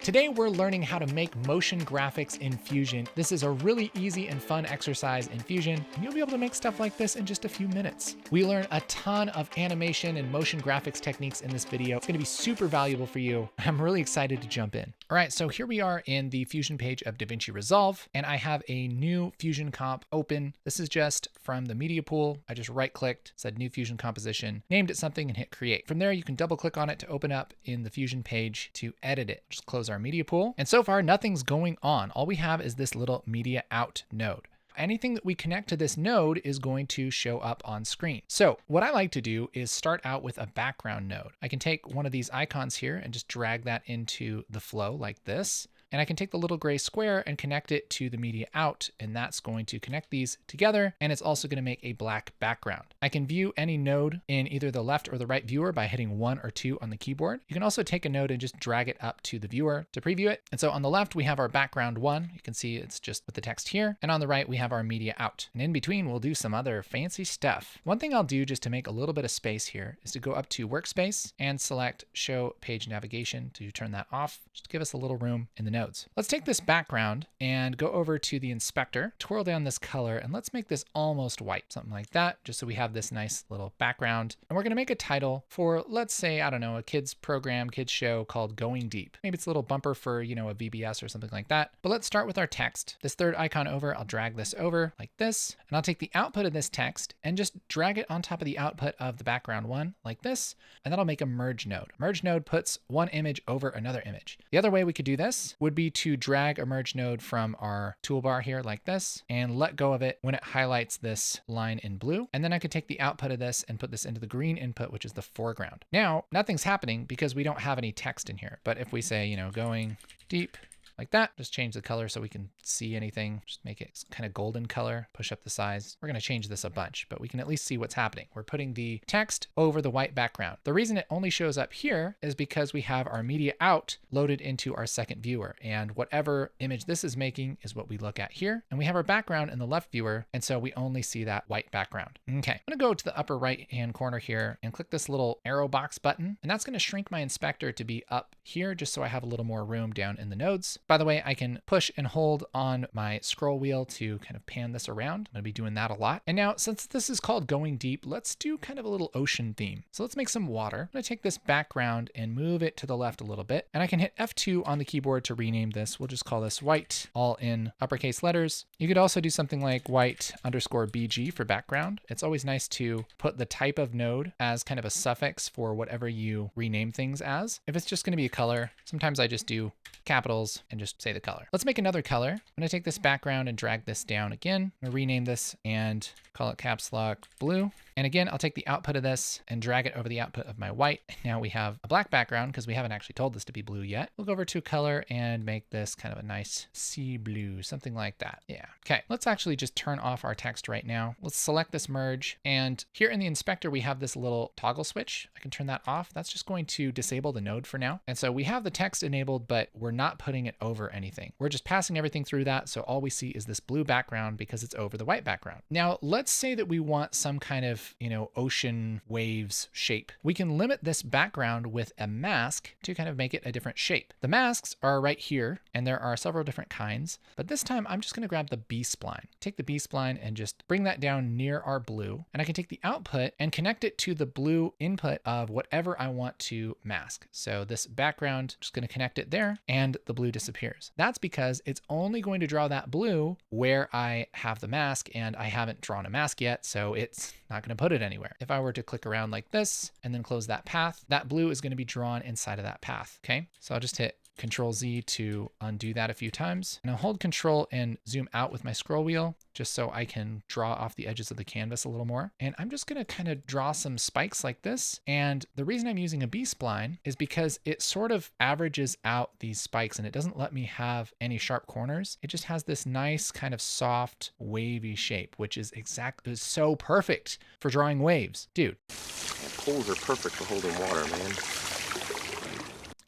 Today we're learning how to make motion graphics in Fusion. This is a really easy and fun exercise in Fusion, and you'll be able to make stuff like this in just a few minutes. We learn a ton of animation and motion graphics techniques in this video. It's gonna be super valuable for you. I'm really excited to jump in. All right, so here we are in the Fusion page of DaVinci Resolve, and I have a new Fusion comp open. This is just from the media pool. I just right-clicked, said new Fusion composition, named it something, and hit create. From there, you can double-click on it to open up in the Fusion page to edit it. Just close our media pool. And so far, nothing's going on. All we have is this little media out node. Anything that we connect to this node is going to show up on screen. So what I like to do is start out with a background node. I can take one of these icons here and just drag that into the flow like this. And I can take the little gray square and connect it to the media out, and that's going to connect these together, and it's also going to make a black background. I can view any node in either the left or the right viewer by hitting 1 or 2 on the keyboard. You can also take a node and just drag it up to the viewer to preview it. And so on the left, we have our background 1. You can see it's just with the text here. And on the right, we have our media out. And in between, we'll do some other fancy stuff. One thing I'll do just to make a little bit of space here is to go up to Workspace and select Show Page Navigation to turn that off, just to give us a little room in the nodes. Let's take this background and go over to the inspector, twirl down this color, and let's make this almost white, something like that, just so we have this nice little background. And we're gonna make a title for, let's say, I don't know, a kid's program, kid's show called Going Deep. Maybe it's a little bumper for, you know, a VBS or something like that. But let's start with our text. This third icon over, I'll drag this over like this, and I'll take the output of this text and just drag it on top of the output of the background 1 like this, and that'll make a merge node. A merge node puts one image over another image. The other way we could do this would be to drag a merge node from our toolbar here like this and let go of it when it highlights this line in blue. And then I could take the output of this and put this into the green input, which is the foreground. Now, nothing's happening because we don't have any text in here. But if we say, you know, going deep, like that, just change the color so we can see anything. Just make it kind of golden color, push up the size. We're gonna change this a bunch, but we can at least see what's happening. We're putting the text over the white background. The reason it only shows up here is because we have our media out loaded into our second viewer, and whatever image this is making is what we look at here. And we have our background in the left viewer, and so we only see that white background. Okay, I'm gonna go to the upper right-hand corner here and click this little arrow box button, and that's gonna shrink my inspector to be up here, just so I have a little more room down in the nodes. By the way, I can push and hold on my scroll wheel to kind of pan this around. I'm gonna be doing that a lot. And now, since this is called Going Deep, let's do kind of a little ocean theme. So let's make some water. I'm gonna take this background and move it to the left a little bit. And I can hit F2 on the keyboard to rename this. We'll just call this white, all in uppercase letters. You could also do something like white_BG for background. It's always nice to put the type of node as kind of a suffix for whatever you rename things as. If it's just gonna be a color, sometimes I just do capitals and just say the color. Let's make another color. I'm gonna take this background and drag this down again. I'm gonna rename this and call it caps lock blue. And again, I'll take the output of this and drag it over the output of my white. Now we have a black background because we haven't actually told this to be blue yet. We'll go over to color and make this kind of a nice sea blue, something like that. Yeah, okay. Let's actually just turn off our text right now. Let's select this merge. And here in the inspector, we have this little toggle switch. I can turn that off. That's just going to disable the node for now. And so we have the text enabled, but we're not putting it over anything. We're just passing everything through that. So all we see is this blue background because it's over the white background. Now, let's say that we want some kind of, you know, ocean waves shape. We can limit this background with a mask to kind of make it a different shape. The masks are right here, and there are several different kinds, but this time I'm just gonna grab the B-spline. Take the B-spline and just bring that down near our blue, and I can take the output and connect it to the blue input of whatever I want to mask. So this background, just gonna connect it there, and the blue disappears. That's because it's only going to draw that blue where I have the mask, and I haven't drawn a mask yet, so it's not gonna put it anywhere. If I were to click around like this and then close that path, that blue is gonna be drawn inside of that path, okay? So I'll just hit Control Z to undo that a few times. And I'll hold Control and zoom out with my scroll wheel just so I can draw off the edges of the canvas a little more. And I'm just gonna kind of draw some spikes like this. And the reason I'm using a B-spline is because it sort of averages out these spikes and it doesn't let me have any sharp corners. It just has this nice kind of soft wavy shape, which is so perfect for drawing waves. Dude. Yeah, poles are perfect for holding water, man.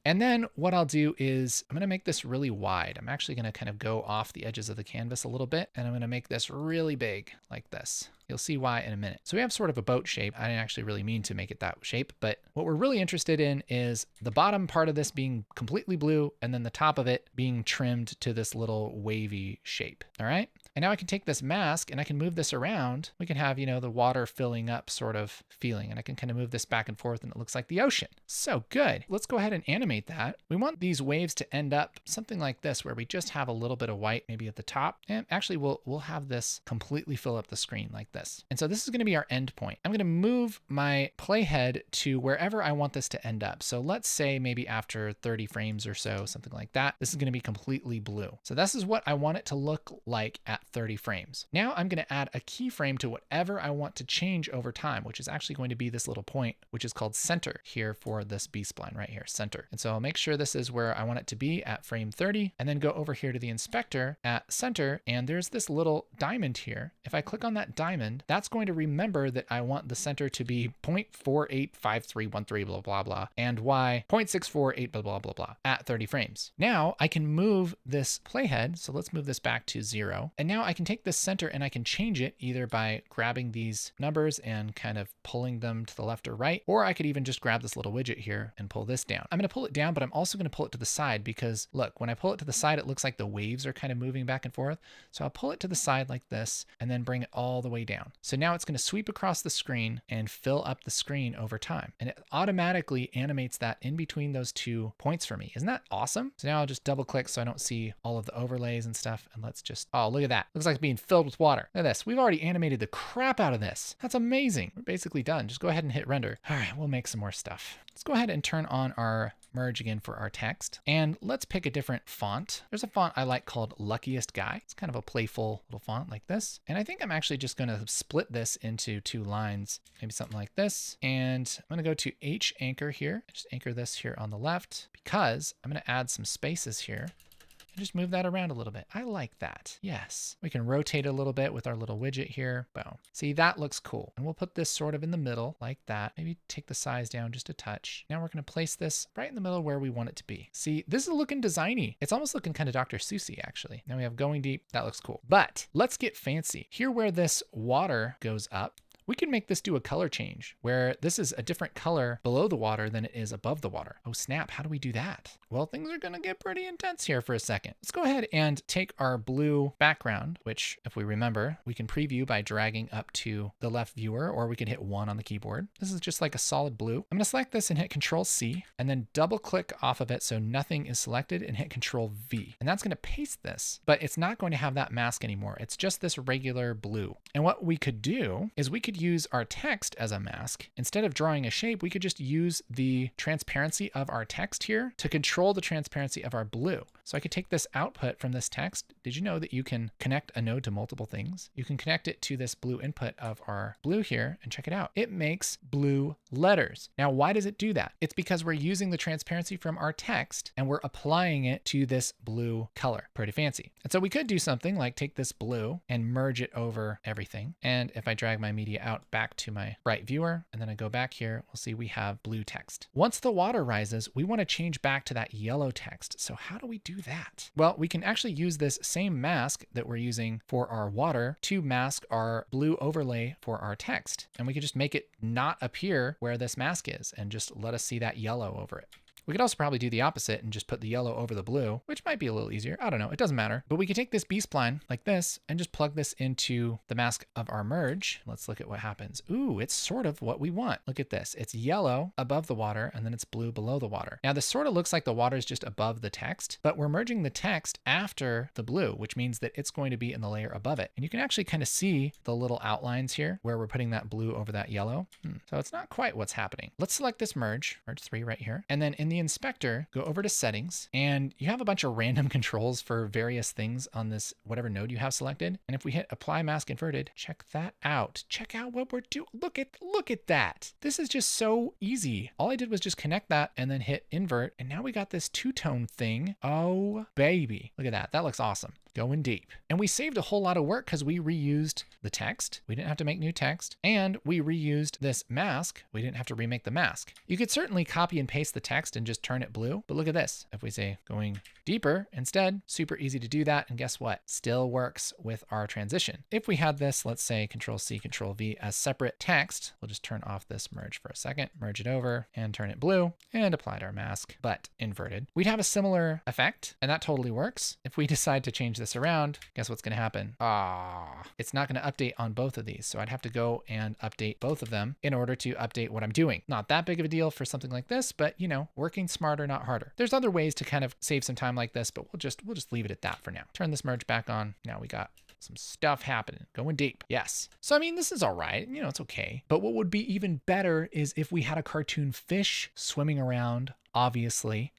And then what I'll do is I'm going to make this really wide. I'm actually going to kind of go off the edges of the canvas a little bit, and I'm going to make this really big like this. You'll see why in a minute. So we have sort of a boat shape. I didn't actually really mean to make it that shape, but what we're really interested in is the bottom part of this being completely blue and then the top of it being trimmed to this little wavy shape. All right. And now I can take this mask and I can move this around. We can have, the water filling up sort of feeling, and I can kind of move this back and forth and it looks like the ocean. So good. Let's go ahead and animate that. We want these waves to end up something like this, where we just have a little bit of white maybe at the top. And actually we'll have this completely fill up the screen like this. And so this is going to be our end point. I'm going to move my playhead to wherever I want this to end up. So let's say maybe after 30 frames or so, something like that, this is going to be completely blue. So this is what I want it to look like at 30 frames. Now I'm going to add a keyframe to whatever I want to change over time, which is actually going to be this little point, which is called center here for this B-spline right here, center. And so I'll make sure this is where I want it to be at frame 30, and then go over here to the inspector at center. And there's this little diamond here. If I click on that diamond, that's going to remember that I want the center to be 0.485313 blah, blah, blah, and Y 0.648 blah, blah, blah, blah at 30 frames. Now I can move this playhead. So let's move this back to 0. And now I can take this center and I can change it either by grabbing these numbers and kind of pulling them to the left or right, or I could even just grab this little widget here and pull this down. I'm going to pull it down, but I'm also going to pull it to the side because look, when I pull it to the side, it looks like the waves are kind of moving back and forth. So I'll pull it to the side like this and then bring it all the way down. So now it's going to sweep across the screen and fill up the screen over time. And it automatically animates that in between those 2 points for me. Isn't that awesome? So now I'll just double click so I don't see all of the overlays and stuff. And let's just, oh, look at that. Looks like it's being filled with water. Look at this. We've already animated the crap out of this. That's amazing. We're basically done. Just go ahead and hit render. All right, we'll make some more stuff. Let's go ahead and turn on our merge again for our text. And let's pick a different font. There's a font I like called Luckiest Guy. It's kind of a playful little font like this. And I think I'm actually just going to split this into 2 lines, maybe something like this. And I'm going to go to H anchor here. Just anchor this here on the left because I'm going to add some spaces here. And just move that around a little bit. I like that. Yes. We can rotate a little bit with our little widget here. Boom. See, that looks cool. And we'll put this sort of in the middle like that. Maybe take the size down just a touch. Now we're going to place this right in the middle where we want it to be. See, this is looking designy. It's almost looking kind of Dr. Seussy actually. Now we have going deep. That looks cool. But let's get fancy. Here where this water goes up, we can make this do a color change where this is a different color below the water than it is above the water. Oh snap, how do we do that? Well, things are gonna get pretty intense here for a second. Let's go ahead and take our blue background, which if we remember, we can preview by dragging up to the left viewer, or we can hit 1 on the keyboard. This is just like a solid blue. I'm gonna select this and hit Control C, and then double click off of it so nothing is selected and hit Control V. And that's gonna paste this, but it's not going to have that mask anymore. It's just this regular blue. And what we could do is we could use our text as a mask. Instead of drawing a shape, we could just use the transparency of our text here to control the transparency of our blue. So I could take this output from this text. Did you know that you can connect a node to multiple things? You can connect it to this blue input of our blue here and check it out. It makes blue letters. Now, why does it do that? It's because we're using the transparency from our text and we're applying it to this blue color. Pretty fancy. And so we could do something like take this blue and merge it over everything. And if I drag my media out back to my right viewer, and then I go back here, we'll see we have blue text. Once the water rises, we want to change back to that yellow text. So how do we do that? Well, we can actually use this same mask that we're using for our water to mask our blue overlay for our text. And we can just make it not appear where this mask is and just let us see that yellow over it. We could also probably do the opposite and just put the yellow over the blue, which might be a little easier. I don't know. It doesn't matter. But we can take this B-spline like this and just plug this into the mask of our merge. Let's look at what happens. Ooh, it's sort of what we want. Look at this. It's yellow above the water and then it's blue below the water. Now this sort of looks like the water is just above the text, but we're merging the text after the blue, which means that it's going to be in the layer above it. And you can actually kind of see the little outlines here where we're putting that blue over that yellow. So it's not quite what's happening. Let's select this merge 3 right here. And then in the inspector, go over to settings, and you have a bunch of random controls for various things on this, whatever node you have selected. And if we hit apply mask inverted, check that out. Check out what we're doing. Look at that. This is just so easy. All I did was just connect that and then hit invert. And now we got this two-tone thing. Oh, baby. Look at that. That looks awesome. Going deep. And we saved a whole lot of work because we reused the text. We didn't have to make new text. And we reused this mask. We didn't have to remake the mask. You could certainly copy and paste the text and just turn it blue. But look at this. If we say going deeper instead, super easy to do that. And guess what? Still works with our transition. If we had this, let's say Control C, Control V as separate text, we'll just turn off this merge for a second, merge it over and turn it blue and apply to our mask, but inverted. We'd have a similar effect and that totally works. If we decide to change this around, guess what's going to happen? It's not going to update on both of these. So I'd have to go and update both of them in order to update what I'm doing. Not that big of a deal for something like this, but you know, working smarter, not harder. There's other ways to kind of save some time like this, but we'll just leave it at that for now. Turn this merge back on. Now we got some stuff happening, going deep. Yes. So, I mean, this is all right. You know, it's okay. But what would be even better is if we had a cartoon fish swimming around, obviously.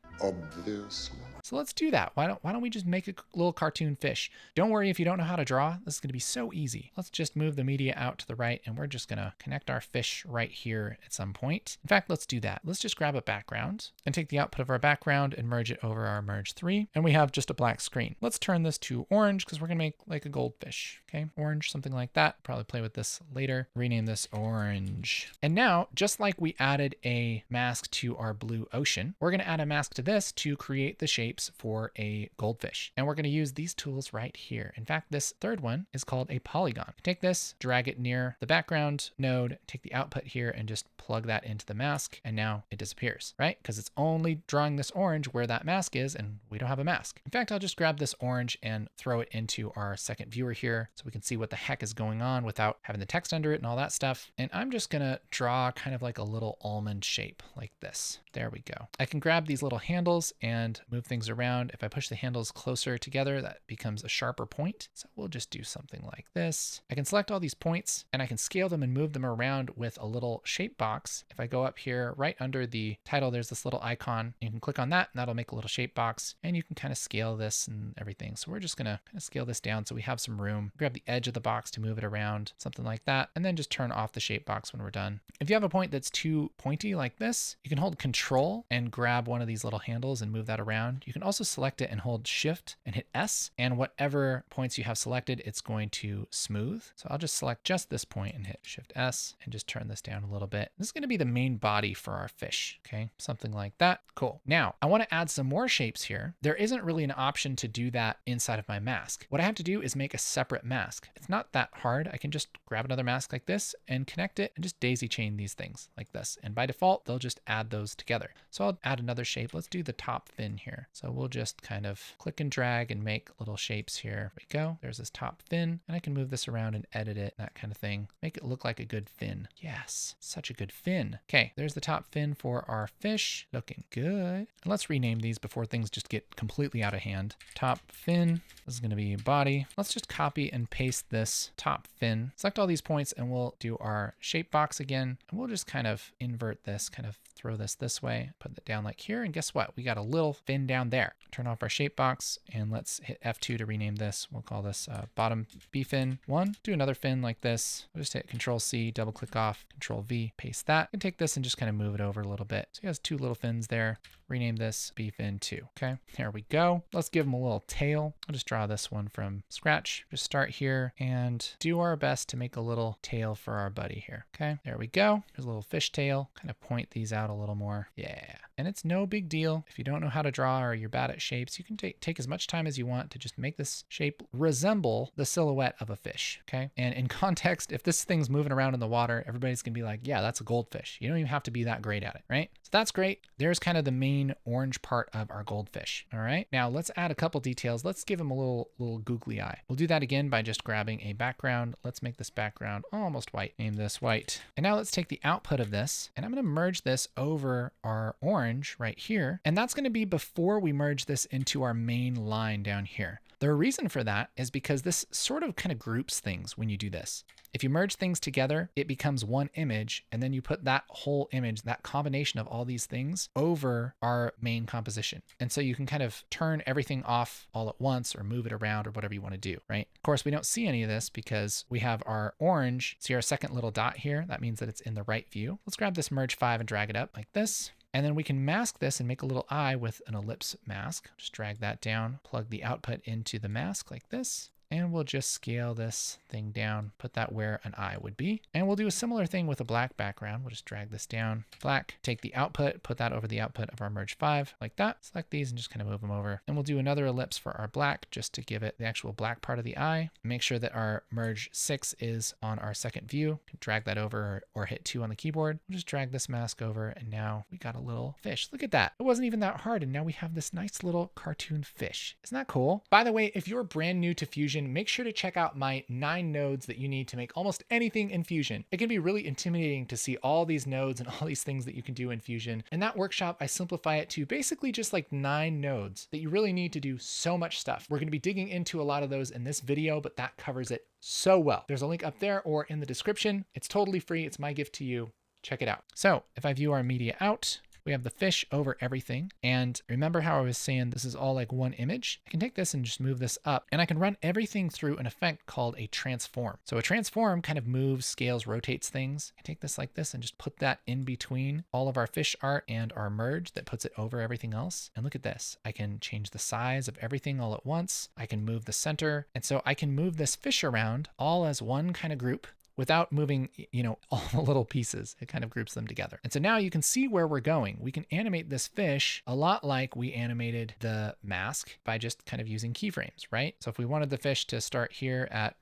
So let's do that. Why don't we just make a little cartoon fish? Don't worry if you don't know how to draw. This is going to be so easy. Let's just move the media out to the right and we're just going to connect our fish right here at some point. In fact, let's do that. Let's just grab a background and take the output of our background and merge it over our merge 3. And we have just a black screen. Let's turn this to orange because we're going to make like a goldfish. Okay, orange, something like that. Probably play with this later. Rename this orange. And now, just like we added a mask to our blue ocean, we're going to add a mask to this to create the shape for a goldfish. And we're going to use these tools right here. In fact, this third one is called a polygon. Take this, drag it near the background node, take the output here and just plug that into the mask. And now it disappears, right? Because it's only drawing this orange where that mask is and we don't have a mask. In fact, I'll just grab this orange and throw it into our second viewer here so we can see what the heck is going on without having the text under it and all that stuff. And I'm just going to draw kind of like a little almond shape like this. There we go. I can grab these little handles and move things around. If I push the handles closer together, that becomes a sharper point. So we'll just do something like this. I can select all these points and I can scale them and move them around with a little shape box. If I go up here right under the title, there's this little icon. You can click on that and that'll make a little shape box and you can kind of scale this and everything. So we're just going to kind of scale this down so we have some room. Grab the edge of the box to move it around, something like that, and then just turn off the shape box when we're done. If you have a point that's too pointy like this, you can hold Control and grab one of these little handles and move that around. You can also select it and hold Shift and hit S, and whatever points you have selected, it's going to smooth. So I'll just select just this point and hit Shift S and just turn this down a little bit. This is going to be the main body for our fish. Okay, something like that. Cool. Now I want to add some more shapes here. There isn't really an option to do that inside of my mask. What I have to do is make a separate mask. It's not that hard. I can just grab another mask like this and connect it and just daisy chain these things like this. And by default, they'll just add those together. So I'll add another shape. Let's do the top fin here. So we'll just kind of click and drag and make little shapes here. There we go. There's this top fin and I can move this around and edit it, that kind of thing. Make it look like a good fin. Yes, such a good fin. Okay, there's the top fin for our fish. Looking good. And let's rename these before things just get completely out of hand. Top fin. This is going to be body. Let's just copy and paste this top fin. Select all these points and we'll do our shape box again. And we'll just kind of invert this, kind of throw this way, put it down like here. And guess what? We got a little fin down there. Turn off our shape box and let's hit F2 to rename this. We'll call this bottom B fin 1. Do another fin like this. We'll just hit Control C, double click off, Control V, paste that. And take this and just kind of move it over a little bit. So he has two little fins there. Rename this B fin 2. Okay, there we go. Let's give him a little tail. I'll just draw this one from scratch. Just start here and do our best to make a little tail for our buddy here. Okay, there we go. There's a little fish tail. Kind of point these out a little more. Yeah. And it's no big deal. If you don't know how to draw or you're bad at shapes, you can take as much time as you want to just make this shape resemble the silhouette of a fish. Okay. And in context, if this thing's moving around in the water, everybody's going to be like, yeah, that's a goldfish. You don't even have to be that great at it, right? So that's great. There's kind of the main orange part of our goldfish. All right. Now let's add a couple details. Let's give him a little googly eye. We'll do that again by just grabbing a background. Let's make this background almost white. Name this white. And now let's take the output of this and I'm going to merge this over our orange right here. And that's going to be before we merge this into our main line down here. The reason for that is because this sort of kind of groups things when you do this. If you merge things together, it becomes one image, and then you put that whole image, that combination of all these things over our main composition. And so you can kind of turn everything off all at once or move it around or whatever you want to do, right? Of course, we don't see any of this because we have our orange. See our second little dot here? That means that it's in the right view. Let's grab this merge 5 and drag it up like this. And then we can mask this and make a little eye with an ellipse mask. Just drag that down, plug the output into the mask like this. And we'll just scale this thing down, put that where an eye would be. And we'll do a similar thing with a black background. We'll just drag this down, black, take the output, put that over the output of our merge 5 like that. Select these and just kind of move them over. And we'll do another ellipse for our black just to give it the actual black part of the eye. Make sure that our merge 6 is on our second view. Drag that over or hit 2 on the keyboard. We'll just drag this mask over and now we got a little fish. Look at that. It wasn't even that hard. And now we have this nice little cartoon fish. Isn't that cool? By the way, if you're brand new to Fusion, make sure to check out my 9 nodes that you need to make almost anything in Fusion. It can be really intimidating to see all these nodes and all these things that you can do in Fusion. In that workshop, I simplify it to basically just like 9 nodes that you really need to do so much stuff. We're going to be digging into a lot of those in this video, but that covers it so well. There's a link up there or in the description. It's totally free. It's my gift to you. Check it out. So if I view our media out, we have the fish over everything. And remember how I was saying this is all like one image? I can take this and just move this up and I can run everything through an effect called a transform. So a transform kind of moves, scales, rotates things. I take this like this and just put that in between all of our fish art and our merge that puts it over everything else. And look at this. I can change the size of everything all at once. I can move the center. And so I can move this fish around all as one kind of group without moving, all the little pieces. It kind of groups them together. And so now you can see where we're going. We can animate this fish a lot like we animated the mask by just kind of using keyframes, right? So if we wanted the fish to start here at,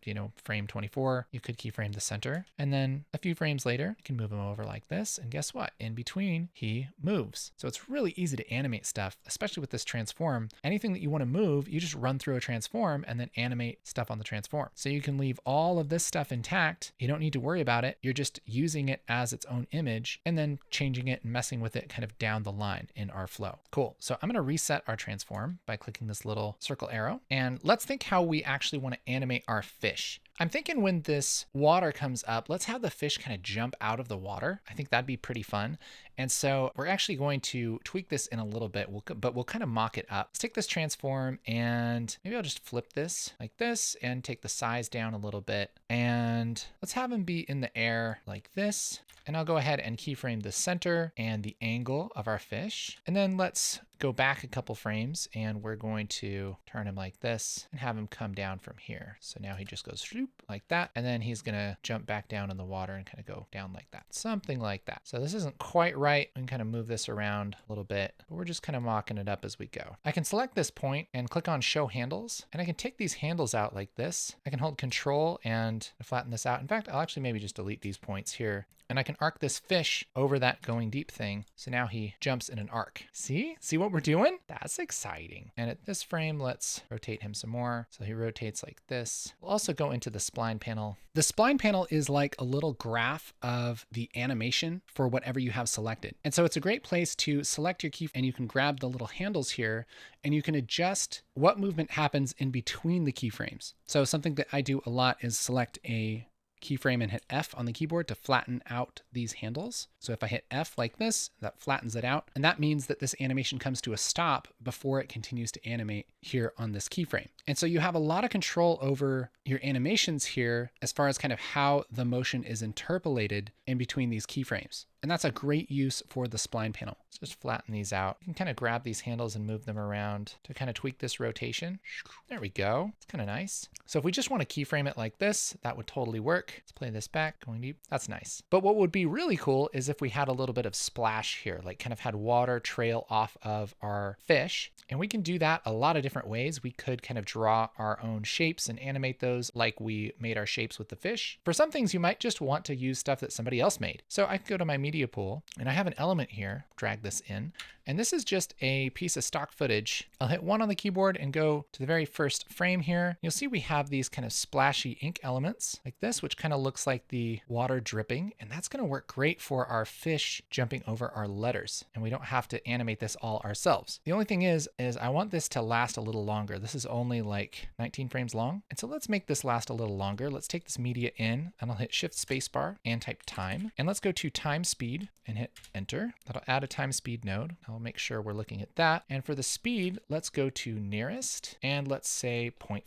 frame 24, you could keyframe the center. And then a few frames later, you can move him over like this. And guess what? In between, he moves. So it's really easy to animate stuff, especially with this transform. Anything that you want to move, you just run through a transform and then animate stuff on the transform. So you can leave all of this stuff intact. You don't need to worry about it. You're just using it as its own image and then changing it and messing with it kind of down the line in our flow. Cool. So I'm going to reset our transform by clicking this little circle arrow. And let's think how we actually want to animate our fish. I'm thinking when this water comes up, let's have the fish kind of jump out of the water. I think that'd be pretty fun. And so we're actually going to tweak this in a little bit, but we'll kind of mock it up. Let's take this transform and maybe I'll just flip this like this and take the size down a little bit. And let's have him be in the air like this. And I'll go ahead and keyframe the center and the angle of our fish. And then let's go back a couple frames and we're going to turn him like this and have him come down from here. So now he just goes shoop like that. And then he's going to jump back down in the water and kind of go down like that. Something like that. So this isn't quite right. We can kind of move this around a little bit, but we're just kind of mocking it up as we go. I can select this point and click on show handles, and I can take these handles out like this. I can hold control and flatten this out. In fact, I'll actually maybe just delete these points here. And I can arc this fish over that going deep thing. So now he jumps in an arc. See what we're doing? That's exciting. And at this frame, let's rotate him some more. So he rotates like this. We'll also go into the spline panel. The spline panel is like a little graph of the animation for whatever you have selected. And so it's a great place to select your key and you can grab the little handles here and you can adjust what movement happens in between the keyframes. So something that I do a lot is select a keyframe and hit F on the keyboard to flatten out these handles. So if I hit F like this, that flattens it out. And that means that this animation comes to a stop before it continues to animate here on this keyframe. And so you have a lot of control over your animations here as far as kind of how the motion is interpolated in between these keyframes. And that's a great use for the spline panel. Let's just flatten these out. You can kind of grab these handles and move them around to kind of tweak this rotation. There we go. It's kind of nice. So if we just want to keyframe it like this, that would totally work. Let's play this back, going deep. That's nice. But what would be really cool is if we had a little bit of splash here, like kind of had water trail off of our fish. And we can do that a lot of different ways. We could kind of draw our own shapes and animate those like we made our shapes with the fish. For some things, you might just want to use stuff that somebody else made. So I could go to my media pool and I have an element here, drag this in, and this is just a piece of stock footage. I'll hit 1 on the keyboard and go to the very first frame here. You'll see we have these kind of splashy ink elements like this, which kind of looks like the water dripping. And that's going to work great for our fish jumping over our letters. And we don't have to animate this all ourselves. The only thing is I want this to last a little longer. This is only like 19 frames long. And so let's make this last a little longer. Let's take this media in and I'll hit Shift Spacebar and type time. And let's go to time span speed and hit enter. That'll add a time speed node. I'll make sure we're looking at that. And for the speed, let's go to nearest and let's say 0.5.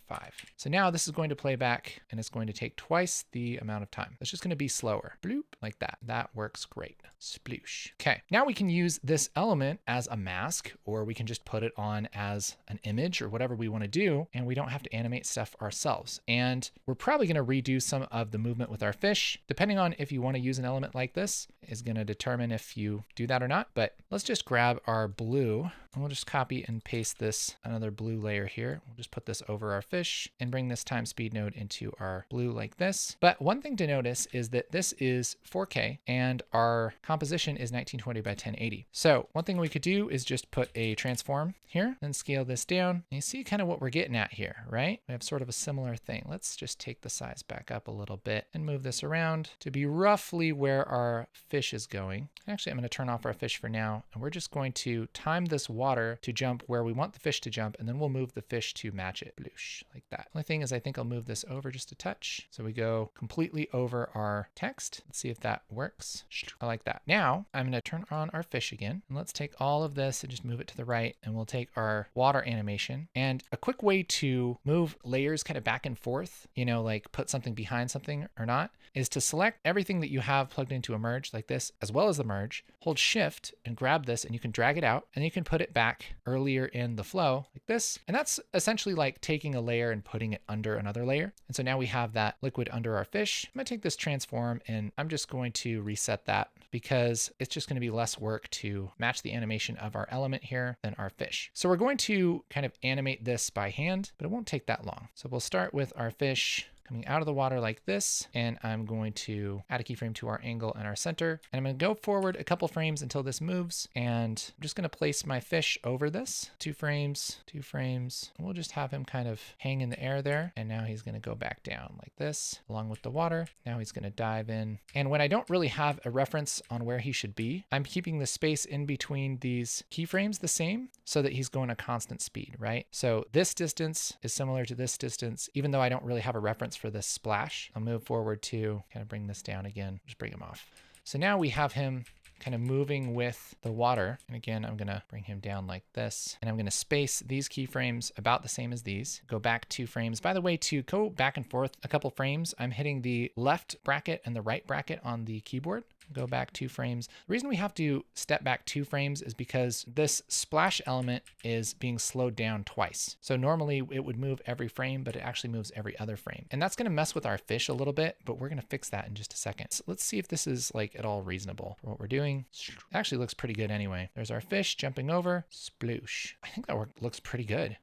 So now this is going to play back and it's going to take twice the amount of time. It's just going to be slower. Bloop, like that. That works great. Sploosh. Okay, now we can use this element as a mask, or we can just put it on as an image or whatever we want to do, and we don't have to animate stuff ourselves. And we're probably going to redo some of the movement with our fish. Depending on if you want to use an element like this is going to determine if you do that or not. But let's just grab our blue and we'll just copy and paste this, another blue layer here. We'll just put this over our fish and bring this time speed node into our blue like this. But one thing to notice is that this is 4K and our composition is 1920 by 1080. So one thing we could do is just put a transform here, then scale this down. And you see kind of what we're getting at here, right? We have sort of a similar thing. Let's just take the size back up a little bit and move this around to be roughly where our fish is going. Actually, I'm going to turn off our fish for now, and we're just going to time this water to jump where we want the fish to jump, and then we'll move the fish to match it. Bloosh, like that. Only thing is I think I'll move this over just a touch. So we go completely over our text. Let's see if that works. I like that. Now I'm going to turn on our fish again, and let's take all of this and just move it to the right, and we'll take our water animation. And a quick way to move layers kind of back and forth, you know, like put something behind something or not, is to select everything that you have plugged into a merge like this, as well as the merge, hold shift and grab this, and you can drag it out, and you can put it back earlier in the flow like this. And that's essentially like taking a layer and putting it under another layer. And so now we have that liquid under our fish. I'm gonna take this transform and I'm just going to reset that because it's just going to be less work to match the animation of our element here than our fish. So we're going to kind of animate this by hand, but it won't take that long. So we'll start with our fish coming out of the water like this, and I'm going to add a keyframe to our angle and our center, and I'm going to go forward a couple frames until this moves, and I'm just going to place my fish over this, 2 frames, and we'll just have him kind of hang in the air there, and now he's going to go back down like this along with the water. Now he's going to dive in, and when I don't really have a reference on where he should be, I'm keeping the space in between these keyframes the same so that he's going a constant speed, right? So this distance is similar to this distance, even though I don't really have a reference for this splash. I'll move forward to kind of bring this down again, just bring him off. So now we have him kind of moving with the water. And again, I'm gonna bring him down like this, and I'm gonna space these keyframes about the same as these. Go back 2 frames. By the way, to go back and forth a couple frames, I'm hitting the left bracket and the right bracket on the keyboard. Go back 2 frames. The reason we have to step back 2 frames is because this splash element is being slowed down twice. So normally it would move every frame, but it actually moves every other frame. And that's going to mess with our fish a little bit, but we're going to fix that in just a second. So let's see if this is like at all reasonable for what we're doing. It actually looks pretty good anyway. There's our fish jumping over. Sploosh. I think that looks pretty good.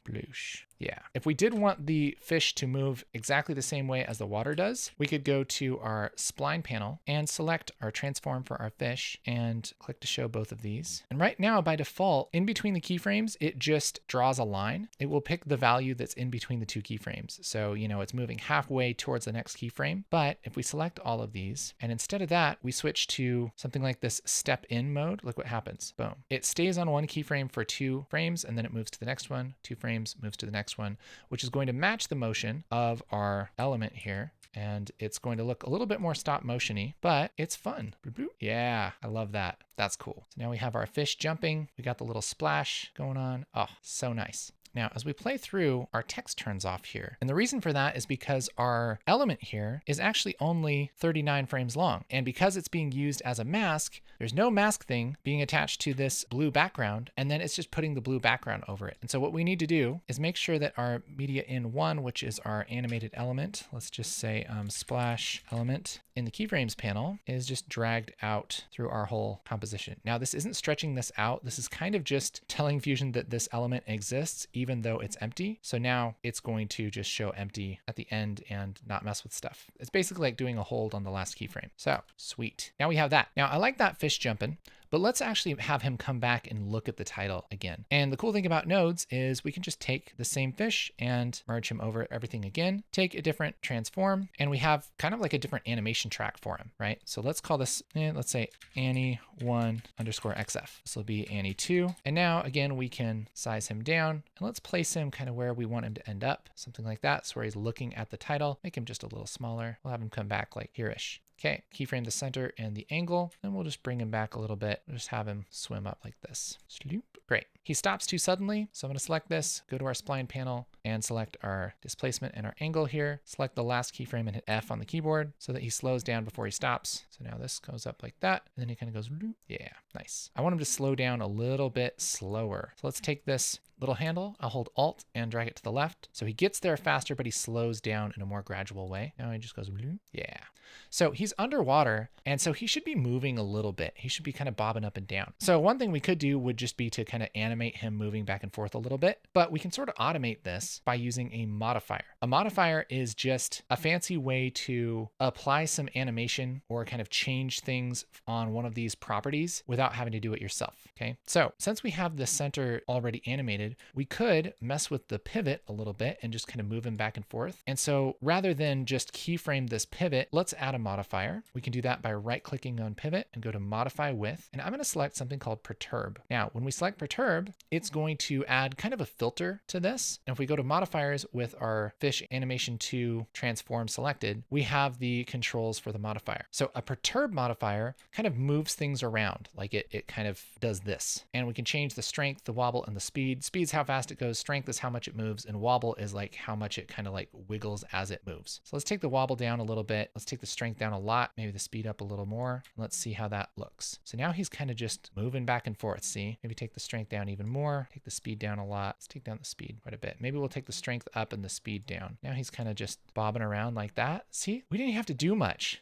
Sploosh. Yeah. If we did want the fish to move exactly the same way as the water does, we could go to our spline panel and select our transform for our fish and click to show both of these. And right now, by default, in between the keyframes, it just draws a line. It will pick the value that's in between the 2 keyframes. So, you know, it's moving halfway towards the next keyframe. But if we select all of these, and instead of that, we switch to something like this step in mode, look what happens. Boom. It stays on one keyframe for 2 frames, and then it moves to the next one, 2 frames, moves to the next one, which is going to match the motion of our element here. And it's going to look a little bit more stop motion-y, but it's fun. Yeah, I love that. That's cool. So now we have our fish jumping. We got the little splash going on. Oh, so nice. Now, as we play through, our text turns off here. And the reason for that is because our element here is actually only 39 frames long. And because it's being used as a mask, there's no mask thing being attached to this blue background, and then it's just putting the blue background over it. And so what we need to do is make sure that our media in 1, which is our animated element, let's just say splash element in the keyframes panel, is just dragged out through our whole composition. Now, this isn't stretching this out. This is kind of just telling Fusion that this element exists, even though it's empty. So now it's going to just show empty at the end and not mess with stuff. It's basically like doing a hold on the last keyframe. So sweet. Now we have that. Now I like that fish jumping, but let's actually have him come back and look at the title again. And the cool thing about nodes is we can just take the same fish and merge him over everything again, take a different transform, and we have kind of like a different animation track for him, right? So let's call this, let's say Annie1_XF. This will be Annie2. And now again, we can size him down and let's place him kind of where we want him to end up, something like that. So where he's looking at the title, make him just a little smaller. We'll have him come back like here-ish. Okay, keyframe the center and the angle, and we'll just bring him back a little bit. We'll just have him swim up like this. Sloop. Great. He stops too suddenly, so I'm going to select this, go to our spline panel, and select our displacement and our angle here. Select the last keyframe and hit F on the keyboard so that he slows down before he stops. So now this goes up like that, and then he kind of goes, yeah, nice. I want him to slow down a little bit slower. So let's take this little handle. I'll hold Alt and drag it to the left. So he gets there faster, but he slows down in a more gradual way. Now he just goes, yeah. So he's underwater, and so he should be moving a little bit. He should be kind of bobbing up and down. So one thing we could do would just be to kind of animate him moving back and forth a little bit, but we can sort of automate this by using a modifier. A modifier is just a fancy way to apply some animation or kind of change things on one of these properties without having to do it yourself, okay? So since we have the center already animated, we could mess with the pivot a little bit and just kind of move him back and forth. And so rather than just keyframe this pivot, let's add a modifier. We can do that by right-clicking on pivot and go to modify with, and I'm going to select something called perturb. Now, when we select perturb, it's going to add kind of a filter to this. And if we go to modifiers with our fish animation 2 transform selected, we have the controls for the modifier. So a perturb modifier kind of moves things around, like it kind of does this. And we can change the strength, the wobble, and the speed. Speed's how fast it goes, strength is how much it moves, and wobble is like how much it kind of like wiggles as it moves. So let's take the wobble down a little bit. Let's take the strength down a lot, maybe the speed up a little more. Let's see how that looks. So now he's kind of just moving back and forth. See, maybe take the strength down even more, take the speed down a lot. Let's take down the speed quite a bit. Maybe we'll take the strength up and the speed down. Now he's kind of just bobbing around like that. See, we didn't have to do much.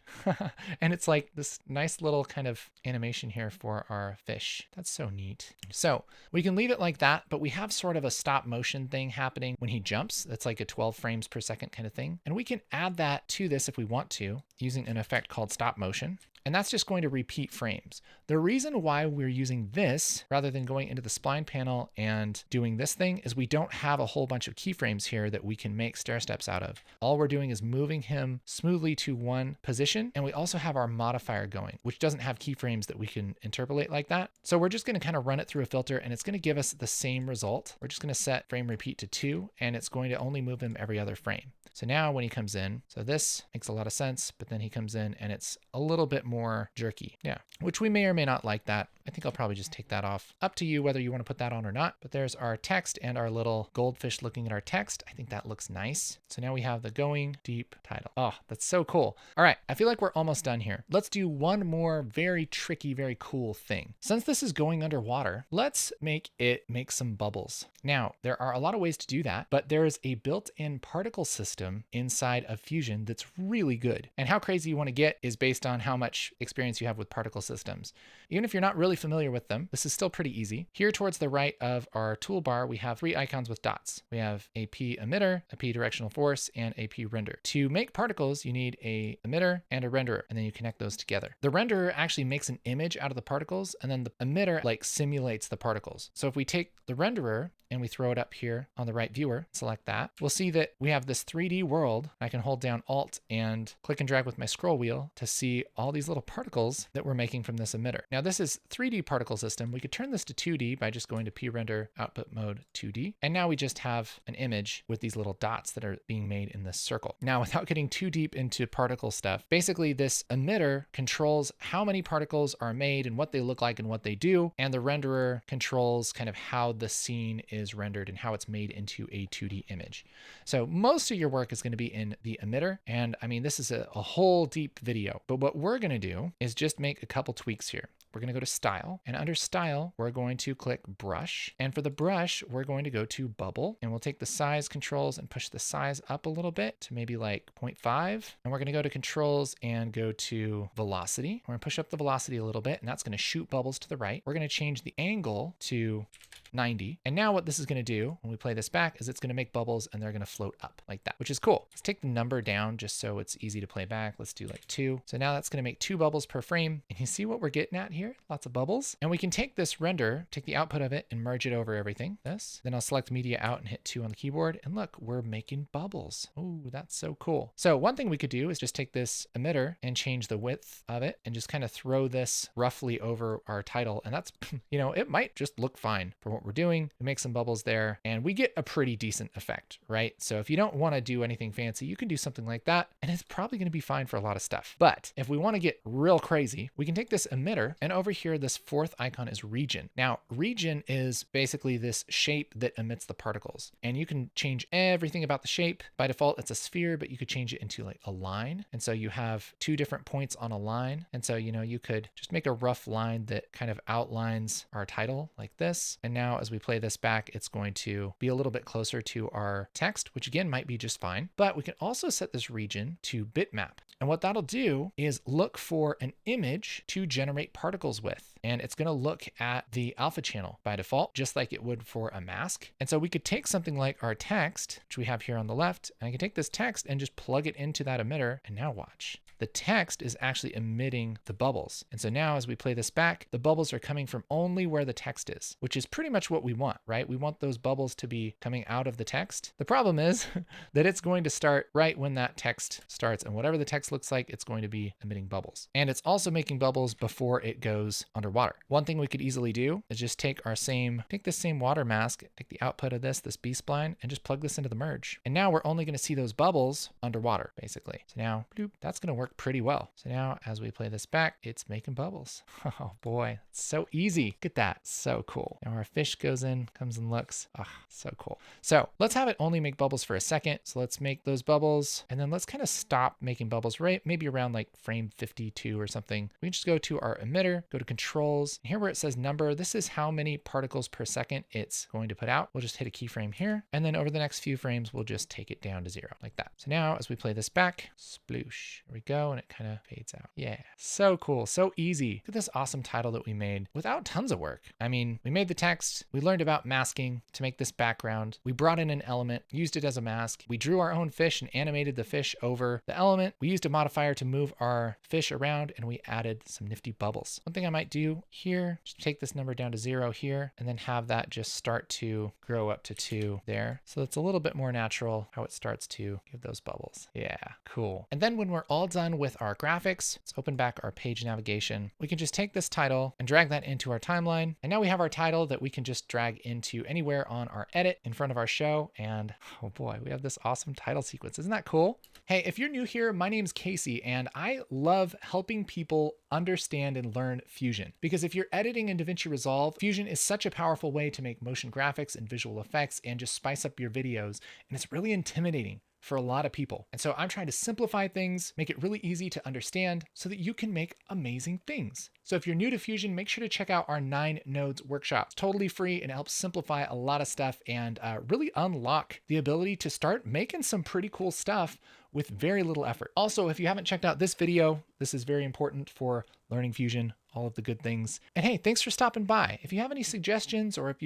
And it's like this nice little kind of animation here for our fish. That's so neat. So we can leave it like that, but we have sort of a stop motion thing happening when he jumps. That's like a 12 frames per second kind of thing. And we can add that to this if we want to using an effect called stop motion. And that's just going to repeat frames. The reason why we're using this rather than going into the spline panel and doing this thing is we don't have a whole bunch of keyframes here that we can make stair steps out of. All we're doing is moving him smoothly to one position. And we also have our modifier going, which doesn't have keyframes that we can interpolate like that. So we're just going to kind of run it through a filter, and it's going to give us the same result. We're just going to set frame repeat to 2, and it's going to only move him every other frame. So now when he comes in, so this makes a lot of sense, but then he comes in and it's a little bit more jerky. Yeah, which we may or may not like that. I think I'll probably just take that off. Up to you whether you want to put that on or not. But there's our text and our little goldfish looking at our text. I think that looks nice. So now we have the going deep title. Oh, that's so cool. All right, I feel like we're almost done here. Let's do one more very tricky, very cool thing. Since this is going underwater, let's make it make some bubbles. Now, there are a lot of ways to do that, but there is a built-in particle system inside of Fusion that's really good. And how crazy you want to get is based on how much experience you have with particle systems. Even if you're not really familiar with them, this is still pretty easy. Here towards the right of our toolbar, we have 3 icons with dots. We have a P emitter, a P directional force, and a P render. To make particles, you need a emitter and a renderer, and then you connect those together. The renderer actually makes an image out of the particles, and then the emitter like simulates the particles. So if we take the renderer and we throw it up here on the right viewer, select that, we'll see that we have this 3D world. I can hold down Alt and click and drag with my scroll wheel to see all these little particles that we're making from this emitter. Now this is 3D particle system. We could turn this to 2D by just going to P-render output mode 2D. And now we just have an image with these little dots that are being made in this circle. Now, without getting too deep into particle stuff, basically this emitter controls how many particles are made and what they look like and what they do. And the renderer controls kind of how the scene is rendered and how it's made into a 2D image. So most of your work is going to be in the emitter. And I mean, this is a whole deep video, but what we're going to do is just make a couple tweaks here. We're going to go to style, and under style, we're going to click brush. And for the brush, we're going to go to bubble, and we'll take the size controls and push the size up a little bit to maybe like 0.5. And we're going to go to controls and go to velocity. We're going to push up the velocity a little bit, and that's going to shoot bubbles to the right. We're going to change the angle to 90. And now what this is going to do when we play this back is it's going to make bubbles and they're going to float up like that, which is cool. Let's take the number down just so it's easy to play back. Let's do like 2. So now that's going to make 2 bubbles per frame. And you see what we're getting at here? Lots of bubbles. And we can take this render, take the output of it and merge it over everything. This. Then I'll select media out and hit 2 on the keyboard. And look, we're making bubbles. Oh, that's so cool. So one thing we could do is just take this emitter and change the width of it and just kind of throw this roughly over our title. And that's, you know, it might just look fine for what what we're doing. We make some bubbles there and we get a pretty decent effect, right? So if you don't want to do anything fancy, you can do something like that and it's probably going to be fine for a lot of stuff. But if we want to get real crazy, we can take this emitter and over here, this fourth icon is region. Now, region is basically this shape that emits the particles and you can change everything about the shape. By default, it's a sphere, but you could change it into like a line. And so you have 2 different points on a line. And so, you could just make a rough line that kind of outlines our title like this. And now as we play this back, it's going to be a little bit closer to our text, which again might be just fine. But we can also set this region to bitmap. And what that'll do is look for an image to generate particles with. And it's going to look at the alpha channel by default, just like it would for a mask. And so we could take something like our text, which we have here on the left, and I can take this text and just plug it into that emitter. And now watch. The text is actually emitting the bubbles. And so now as we play this back, the bubbles are coming from only where the text is, which is pretty much what we want, right? We want those bubbles to be coming out of the text. The problem is that it's going to start right when that text starts, and whatever the text looks like, it's going to be emitting bubbles. And it's also making bubbles before it goes underwater. One thing we could easily do is just take this same water mask, take the output of this B-spline, and just plug this into the merge. And now we're only going to see those bubbles underwater, basically. So now, bloop, that's going to work pretty well. So now as we play this back, it's making bubbles. Oh boy, it's so easy. Look at that. So cool. Now our fish goes in, comes and looks. Ah, so cool. So let's have it only make bubbles for a second. So let's make those bubbles and then let's kind of stop making bubbles right maybe around like frame 52 or something. We can just go to our emitter, go to controls. Here where it says number, this is how many particles per second it's going to put out. We'll just hit a keyframe here. And then over the next few frames, we'll just take it down to 0 like that. So now as we play this back, sploosh, there we go. And it kind of fades out. Yeah, so cool, so easy. Look at this awesome title that we made without tons of work. I mean, we made the text, we learned about masking to make this background, we brought in an element, used it as a mask, we drew our own fish and animated the fish over the element, we used a modifier to move our fish around, and we added some nifty bubbles. One thing I might do here, just take this number down to 0 here, and then have that just start to grow up to 2 there. So it's a little bit more natural how it starts to give those bubbles. Yeah, cool. And then when we're all done with our graphics, let's open back our page navigation. We can just take this title and drag that into our timeline. And now we have our title that we can just drag into anywhere on our edit in front of our show. And oh boy, we have this awesome title sequence. Isn't that cool? Hey, if you're new here, my name's Casey, and I love helping people understand and learn Fusion. Because if you're editing in DaVinci Resolve, Fusion is such a powerful way to make motion graphics and visual effects and just spice up your videos. And it's really intimidating for a lot of people. And so I'm trying to simplify things, make it really easy to understand so that you can make amazing things. So if you're new to Fusion, make sure to check out our 9 nodes workshop. It's totally free and it helps simplify a lot of stuff and really unlock the ability to start making some pretty cool stuff with very little effort. Also, if you haven't checked out this video, this is very important for learning Fusion, all of the good things. And hey, thanks for stopping by. If you have any suggestions or if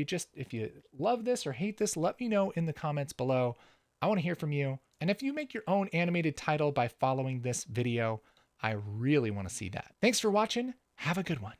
you love this or hate this, let me know in the comments below. I want to hear from you. And if you make your own animated title by following this video, I really want to see that. Thanks for watching. Have a good one.